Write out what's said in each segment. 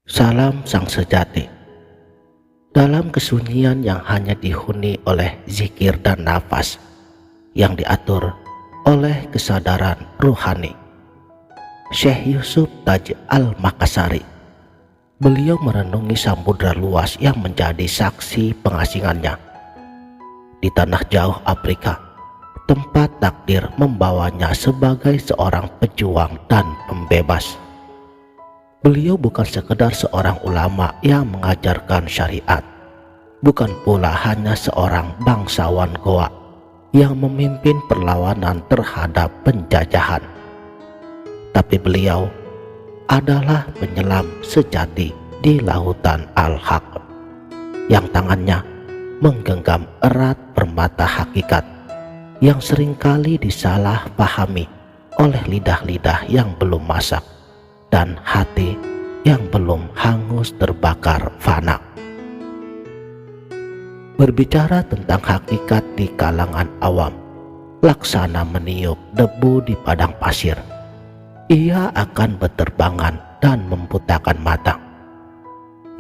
Salam sang sejati. Dalam kesunyian yang hanya dihuni oleh zikir dan nafas yang diatur oleh kesadaran ruhani, Syekh Yusuf Taj Al-Makassari, beliau merenungi samudra luas yang menjadi saksi pengasingannya di tanah jauh Afrika, tempat takdir membawanya sebagai seorang pejuang dan pembebas. Beliau bukan sekedar seorang ulama yang mengajarkan syariat, bukan pula hanya seorang bangsawan Goa yang memimpin perlawanan terhadap penjajahan, tapi beliau adalah penyelam sejati di lautan Al-Haq yang tangannya menggenggam erat permata hakikat yang seringkali disalah pahami oleh lidah-lidah yang belum masak dan hati yang belum hangus terbakar fana. Berbicara tentang hakikat di kalangan awam, laksana meniup debu di padang pasir. Ia akan berterbangan dan membutakan mata.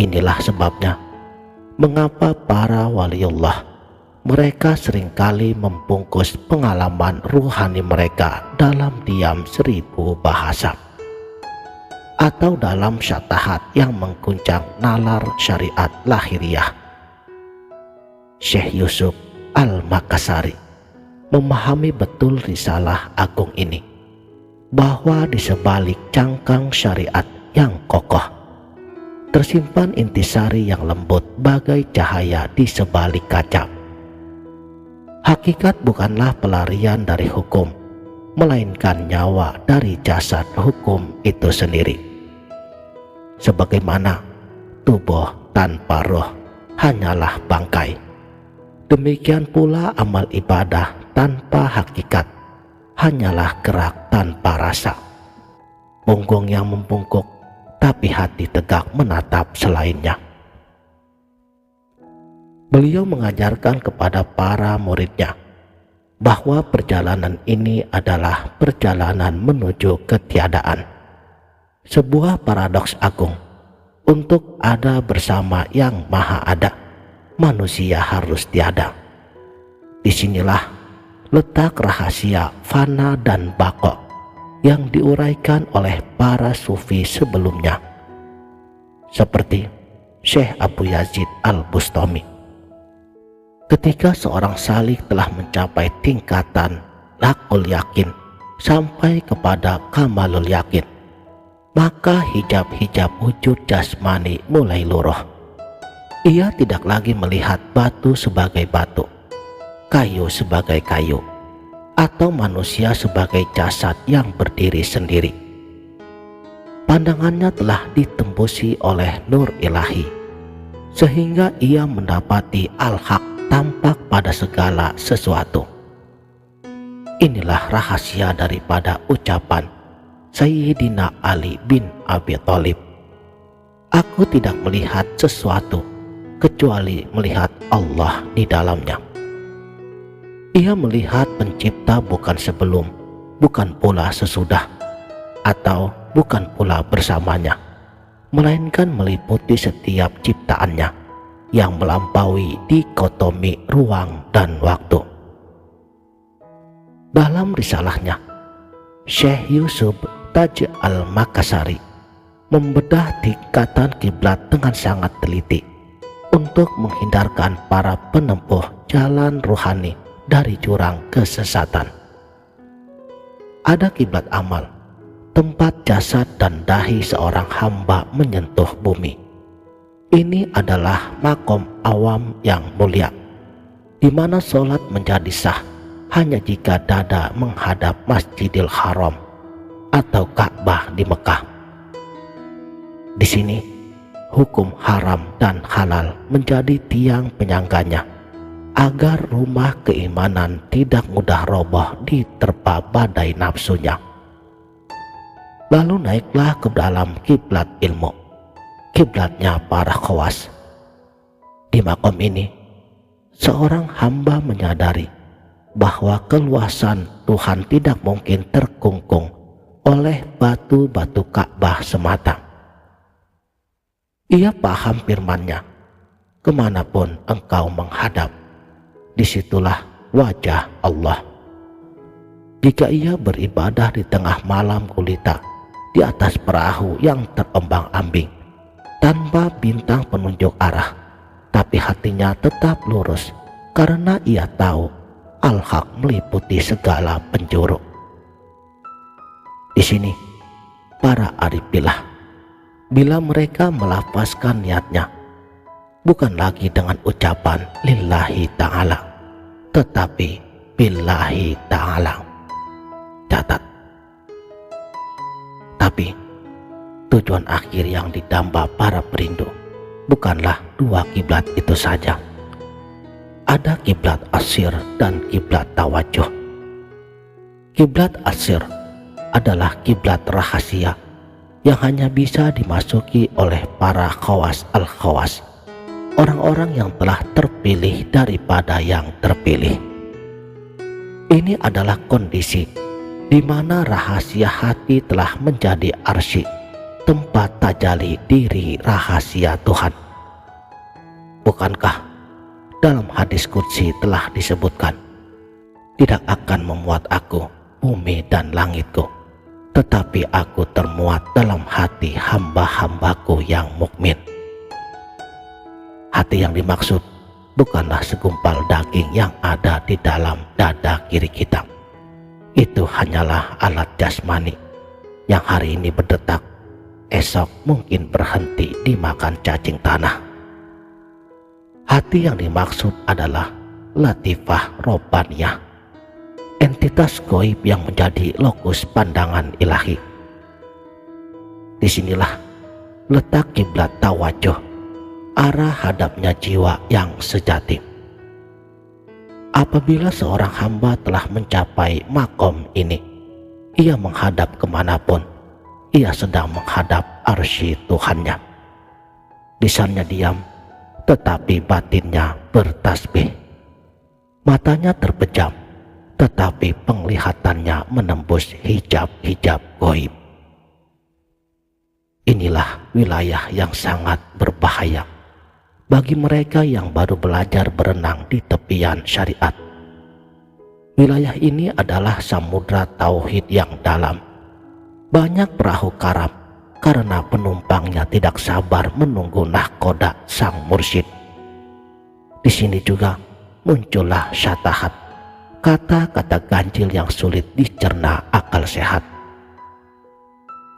Inilah sebabnya mengapa para waliullah mereka seringkali membungkus pengalaman ruhani mereka dalam diam 1000 bahasa, atau dalam syatahat yang mengguncang nalar syariat lahiriah. Syekh Yusuf Al-Makassari memahami betul risalah agung ini, bahwa di sebalik cangkang syariat yang kokoh tersimpan intisari yang lembut bagai cahaya di sebalik kaca. Hakikat bukanlah pelarian dari hukum, melainkan nyawa dari jasad hukum itu sendiri. Sebagaimana tubuh tanpa roh hanyalah bangkai, demikian pula amal ibadah tanpa hakikat hanyalah gerak tanpa rasa. Punggung yang membungkuk, tapi hati tegak menatap selainnya. Beliau mengajarkan kepada para muridnya bahwa perjalanan ini adalah perjalanan menuju ketiadaan. Sebuah paradoks agung. Untuk ada bersama yang maha ada, manusia harus tiada. Disinilah letak rahasia fana dan baqo yang diuraikan oleh para sufi sebelumnya, seperti Syekh Abu Yazid Al-Bustami. Ketika seorang salik telah mencapai tingkatan lakul yakin sampai kepada kamalul yakin, maka hijab-hijab wujud jasmani mulai luruh. Ia tidak lagi melihat batu sebagai batu, kayu sebagai kayu, atau manusia sebagai jasad yang berdiri sendiri. Pandangannya telah ditembusi oleh nur ilahi, sehingga ia mendapati al-haq tampak pada segala sesuatu. Inilah rahasia daripada ucapan Sayyidina Ali bin Abi Thalib, "Aku tidak melihat sesuatu kecuali melihat Allah di dalamnya." Ia melihat pencipta bukan sebelum, bukan pula sesudah, atau bukan pula bersamanya, melainkan meliputi setiap ciptaannya yang melampaui dikotomi ruang dan waktu. Dalam risalahnya, Syekh Yusuf Taj Al-Makassari membedah tingkatan kiblat dengan sangat teliti untuk menghindarkan para penempuh jalan ruhani dari jurang kesesatan. Ada kiblat amal, tempat jasad dan dahi seorang hamba menyentuh bumi. Ini adalah makom awam yang mulia, di mana sholat menjadi sah hanya jika dada menghadap Masjidil Haram atau Ka'bah di Mekah. Di sini, hukum haram dan halal menjadi tiang penyangganya, agar rumah keimanan tidak mudah roboh diterpa badai nafsunya. Lalu naiklah ke dalam kiblat ilmu, kiblatnya para khawas. Di makom ini, seorang hamba menyadari bahwa keluasan Tuhan tidak mungkin terkungkung oleh batu-batu Ka'bah semata. Ia paham firman-Nya, kemanapun engkau menghadap, disitulah wajah Allah. Jika ia beribadah di tengah malam gulita, di atas perahu yang terombang-ambing, tanpa bintang penunjuk arah, tapi hatinya tetap lurus, karena ia tahu Al-Haq meliputi segala penjuru. Di sini, para arif billah, bila mereka melafazkan niatnya, bukan lagi dengan ucapan lillahi ta'ala, tetapi billahi ta'ala. Catat. Tapi tujuan akhir yang didamba para perindu bukanlah dua kiblat itu saja. Ada kiblat asyir dan kiblat tawajuh. Kiblat asyir adalah kiblat rahasia yang hanya bisa dimasuki oleh para khawas al-khawas, orang-orang yang telah terpilih daripada yang terpilih. Ini adalah kondisi di mana rahasia hati telah menjadi arsy, tempat tajalli diri rahasia Tuhan. Bukankah dalam hadis qudsi telah disebutkan, tidak akan memuat aku bumi dan langitku, tetapi aku termuat dalam hati hamba-hambaku yang mukmin. Hati yang dimaksud bukanlah segumpal daging yang ada di dalam dada kiri kita. Itu hanyalah alat jasmani yang hari ini berdetak, esok mungkin berhenti dimakan cacing tanah. Hati yang dimaksud adalah latifah robbaniyah, entitas gaib yang menjadi lokus pandangan ilahi. Disinilah letak kiblat tawajuh, arah hadapnya jiwa yang sejati. Apabila seorang hamba telah mencapai makom ini, ia menghadap kemanapun, ia sedang menghadap arsy Tuhannya. Lisannya diam, tetapi batinnya bertasbih. Matanya terpejam, tetapi penglihatannya menembus hijab-hijab gaib. Inilah wilayah yang sangat berbahaya bagi mereka yang baru belajar berenang di tepian syariat. Wilayah ini adalah samudra tauhid yang dalam. Banyak perahu karam karena penumpangnya tidak sabar menunggu nahkoda sang mursyid. Di sini juga muncullah syatahat, kata-kata ganjil yang sulit dicerna akal sehat.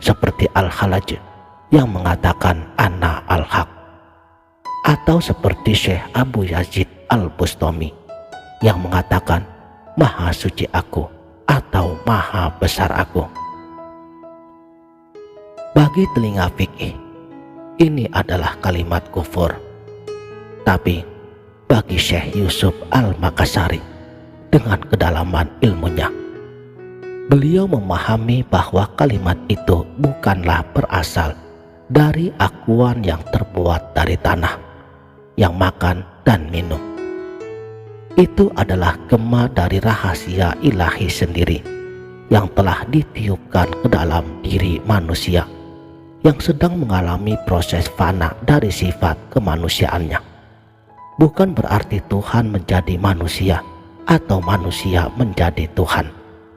Seperti Al-Khalaj yang mengatakan ana al-haq, atau seperti Syekh Abu Yazid Al-Bustami yang mengatakan maha suci aku atau maha besar aku. Bagi telinga fikih, ini adalah kalimat kufur. Tapi bagi Syekh Yusuf Al-Makassari, dengan kedalaman ilmunya, beliau memahami bahwa kalimat itu bukanlah berasal dari akuan yang terbuat dari tanah, yang makan dan minum. Itu adalah gema dari rahasia ilahi sendiri yang telah ditiupkan ke dalam diri manusia yang sedang mengalami proses fana dari sifat kemanusiaannya. Bukan berarti Tuhan menjadi manusia atau manusia menjadi Tuhan.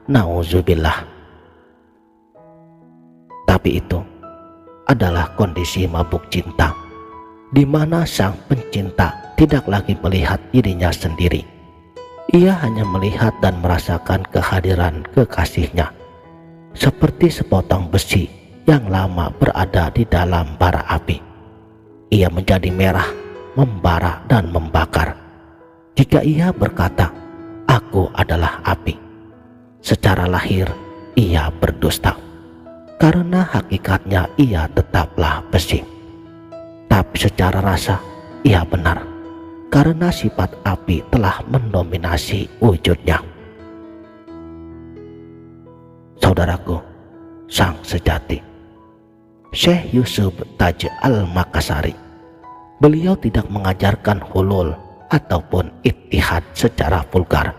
Nauzubillah. Tapi itu adalah kondisi mabuk cinta, di mana sang pencinta tidak lagi melihat dirinya sendiri. Ia hanya melihat dan merasakan kehadiran kekasihnya, seperti sepotong besi yang lama berada di dalam bara api. Ia menjadi merah, membara dan membakar. Jika ia berkata, "Aku adalah api," secara lahir ia berdusta, karena hakikatnya ia tetaplah besi. Tapi secara rasa ia benar, karena sifat api telah mendominasi wujudnya. Saudaraku, sang sejati, Syekh Yusuf Taj Al-Makassari, beliau tidak mengajarkan hulul ataupun ittihad secara vulgar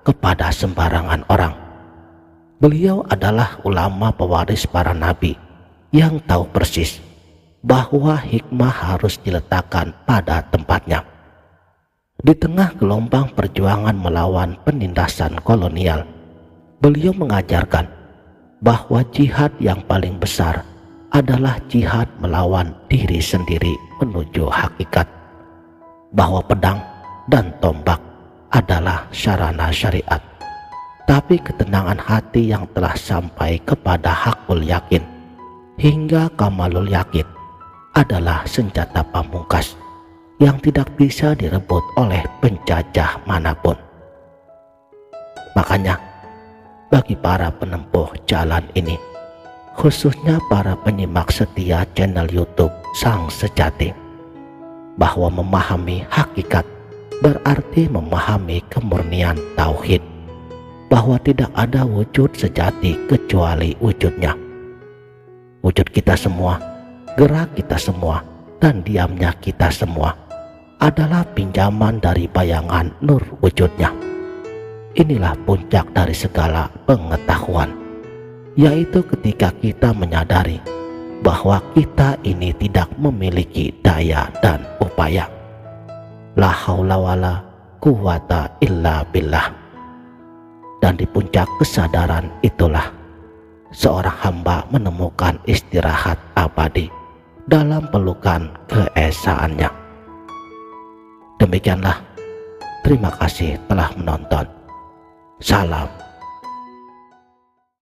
kepada sembarangan orang. Beliau adalah ulama pewaris para nabi yang tahu persis bahwa hikmah harus diletakkan pada tempatnya. Di tengah gelombang perjuangan melawan penindasan kolonial, beliau mengajarkan bahwa jihad yang paling besar adalah jihad melawan diri sendiri menuju hakikat, bahwa pedang dan tombak adalah sarana syariat, tapi ketenangan hati yang telah sampai kepada hakul yakin hingga kamalul yakin adalah senjata pamungkas yang tidak bisa direbut oleh penjajah manapun. Makanya bagi para penempuh jalan ini, khususnya para penyimak setia channel YouTube Sang Sejati, bahwa memahami hakikat berarti memahami kemurnian tauhid, bahwa tidak ada wujud sejati kecuali wujudnya. Wujud kita semua, gerak kita semua, dan diamnya kita semua adalah pinjaman dari bayangan nur wujudnya. Inilah puncak dari segala pengetahuan, yaitu ketika kita menyadari bahwa kita ini tidak memiliki daya dan upaya. La haula wala quwata illa billah. Dan di puncak kesadaran itulah seorang hamba menemukan istirahat abadi dalam pelukan keesaannya. Demikianlah, terima kasih telah menonton. Salam